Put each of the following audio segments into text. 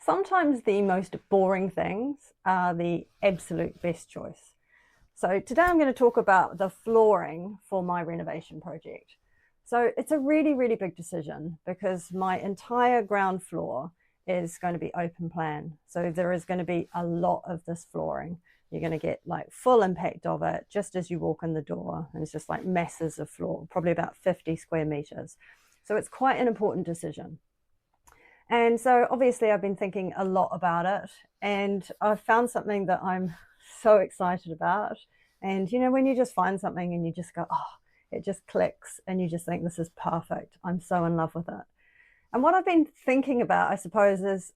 sometimes the most boring things are the absolute best choice. So today I'm going to talk about the flooring for my renovation project. So it's a really, really big decision because my entire ground floor is going to be open plan. So there is going to be a lot of this flooring. You're going to get like full impact of it just as you walk in the door. And it's just like masses of floor, probably about 50 square meters. So it's quite an important decision. And so obviously I've been thinking a lot about it, and I've found something that I'm so excited about. And you know, when you just find something and you just go, oh, it just clicks and you just think this is perfect. I'm so in love with it. And what I've been thinking about, I suppose, is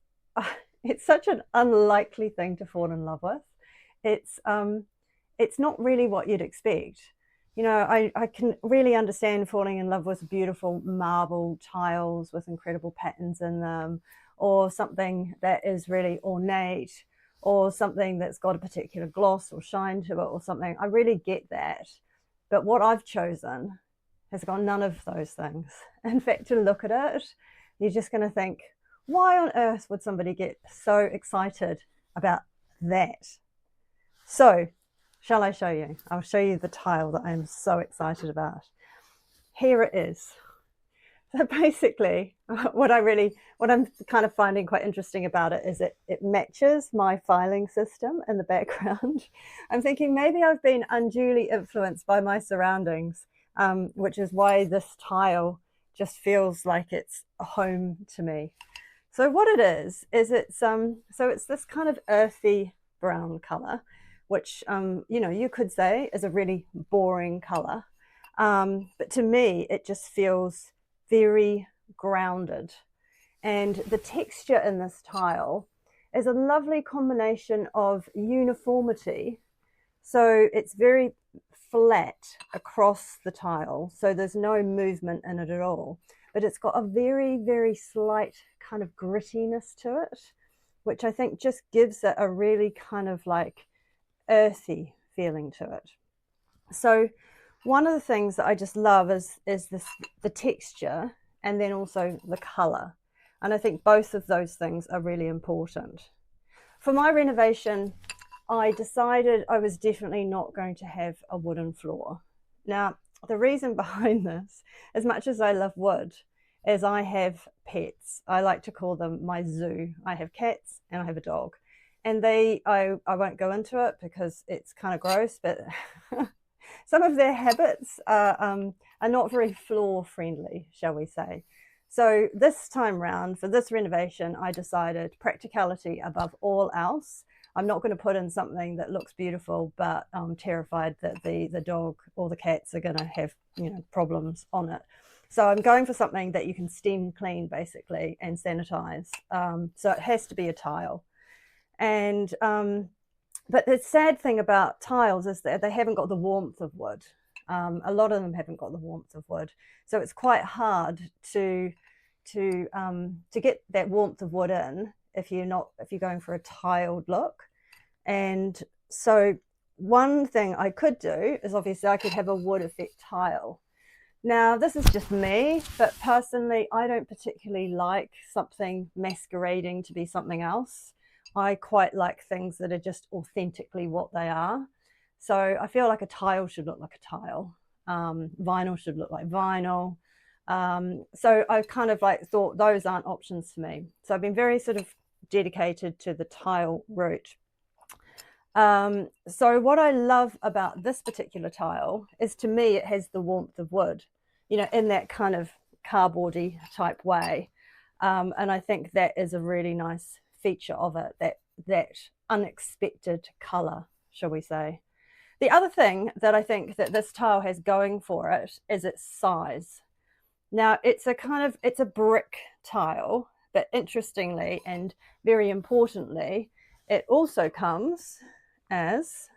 it's such an unlikely thing to fall in love with. It's it's not really what you'd expect. You know, I can really understand falling in love with beautiful marble tiles with incredible patterns in them, or something that is really ornate, or something that's got a particular gloss or shine to it, or something. I really get that. But what I've chosen has got none of those things. In fact, to look at it, you're just going to think, why on earth would somebody get so excited about that? So, shall I show you? I'll show you the tile that I'm so excited about. Here it is. So basically, what I'm kind of finding quite interesting about it is it matches my filing system in the background. I'm thinking maybe I've been unduly influenced by my surroundings, which is why this tile just feels like it's a home to me. So what it is it's this kind of earthy brown color, which you know, you could say is a really boring color, but to me it just feels very grounded. And the texture in this tile is a lovely combination of uniformity, so it's very flat across the tile, so there's no movement in it at all, but it's got a very, very slight kind of grittiness to it, which I think just gives it a really kind of like earthy feeling to it. So one of the things that I just love is the texture, and then also the color. And I think both of those things are really important. For my renovation, I decided I was definitely not going to have a wooden floor. Now, the reason behind this, as much as I love wood, is I have pets. I like to call them my zoo. I have cats and I have a dog. And I won't go into it because it's kind of gross, but some of their habits are not very floor friendly, shall we say. So this time round, for this renovation, I decided practicality above all else. I'm not going to put in something that looks beautiful, but I'm terrified that the dog or the cats are going to have, you know, problems on it. So I'm going for something that you can steam clean, basically, and sanitize. So it has to be a tile. And but the sad thing about tiles is that they haven't got the warmth of wood. A lot of them haven't got the warmth of wood, so it's quite hard to get that warmth of wood in if you're going for a tiled look. And so one thing I could do is, obviously I could have a wood effect tile. Now this is just me, but personally I don't particularly like something masquerading to be something else. I quite like things that are just authentically what they are. So I feel like a tile should look like a tile. Vinyl should look like vinyl. So I kind of like thought those aren't options for me. So I've been very sort of dedicated to the tile route. So what I love about this particular tile is, to me, it has the warmth of wood, you know, in that kind of cardboardy type way. And I think that is a really nice feature of it, that unexpected color, shall we say. The other thing that I think that this tile has going for it is its size. Now it's a brick tile, but interestingly and very importantly, it also comes as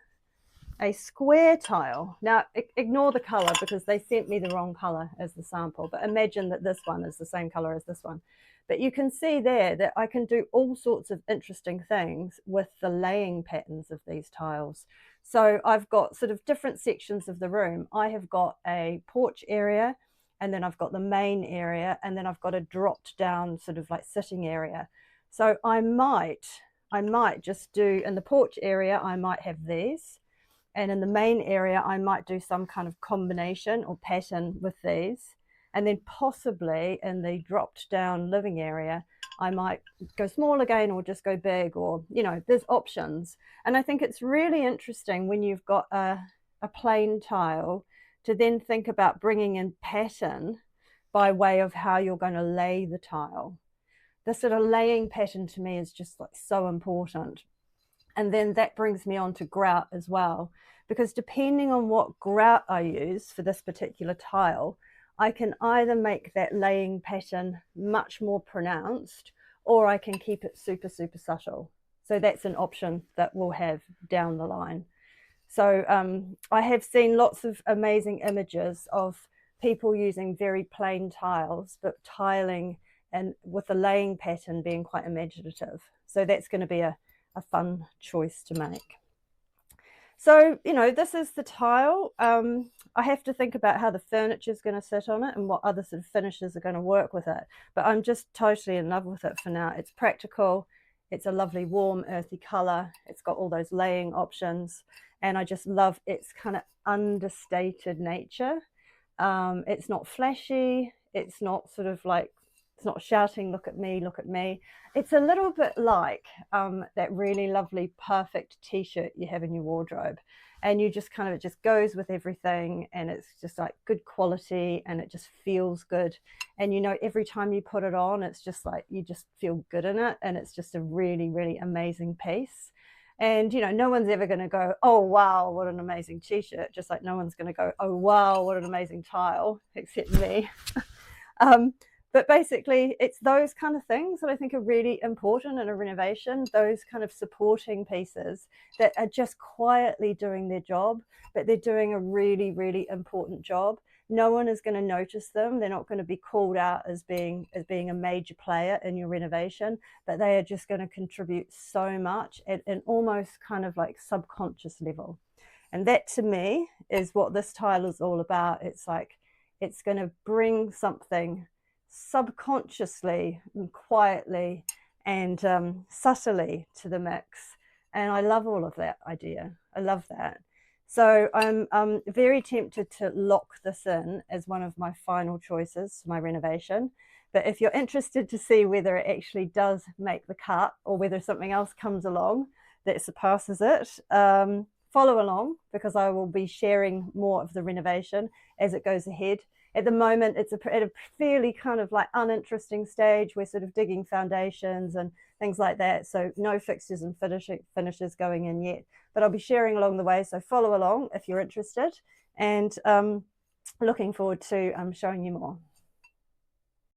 a square tile. Now ignore the color because they sent me the wrong color as the sample, but imagine that this one is the same color as this one. But you can see there that I can do all sorts of interesting things with the laying patterns of these tiles. So I've got sort of different sections of the room. I have got a porch area, and then I've got the main area, and then I've got a dropped down sort of like sitting area. So I might just do, in the porch area, I might have these. And in the main area, I might do some kind of combination or pattern with these. And then possibly in the dropped down living area, I might go small again or just go big, or, you know, there's options. And I think it's really interesting when you've got a plain tile to then think about bringing in pattern by way of how you're going to lay the tile. The sort of laying pattern to me is just like so important. And then that brings me on to grout as well, because depending on what grout I use for this particular tile, I can either make that laying pattern much more pronounced, or I can keep it super, super subtle. So that's an option that we'll have down the line. So I have seen lots of amazing images of people using very plain tiles, but tiling and with the laying pattern being quite imaginative. So that's going to be a fun choice to make. So, you know, this is the tile. I have to think about how the furniture is going to sit on it and what other sort of finishes are going to work with it. But I'm just totally in love with it for now. It's practical. It's a lovely, warm, earthy color. It's got all those laying options. And I just love its kind of understated nature. It's not flashy. It's not sort of like, it's not shouting, look at me, look at me. It's a little bit like that really lovely, perfect t-shirt you have in your wardrobe. And you just kind of, it just goes with everything, and it's just like good quality, and it just feels good. And you know, every time you put it on, it's just like, you just feel good in it. And it's just a really, really amazing piece. And, you know, no one's ever going to go, oh, wow, what an amazing t-shirt. Just like no one's going to go, oh, wow, what an amazing tile, except me. But basically, it's those kind of things that I think are really important in a renovation, those kind of supporting pieces that are just quietly doing their job, but they're doing a really, really important job. No one is going to notice them. They're not going to be called out as being a major player in your renovation, but they are just going to contribute so much at an almost kind of like subconscious level. And that to me is what this tile is all about. It's like, it's going to bring something subconsciously and quietly and subtly to the mix. And I love all of that idea. I love that. So I'm very tempted to lock this in as one of my final choices for my renovation. But if you're interested to see whether it actually does make the cut, or whether something else comes along that surpasses it, follow along, because I will be sharing more of the renovation as it goes ahead. At the moment, it's at a fairly kind of like uninteresting stage. We're sort of digging foundations and things like that. So no fixtures and finishes going in yet. But I'll be sharing along the way. So follow along if you're interested. And looking forward to showing you more.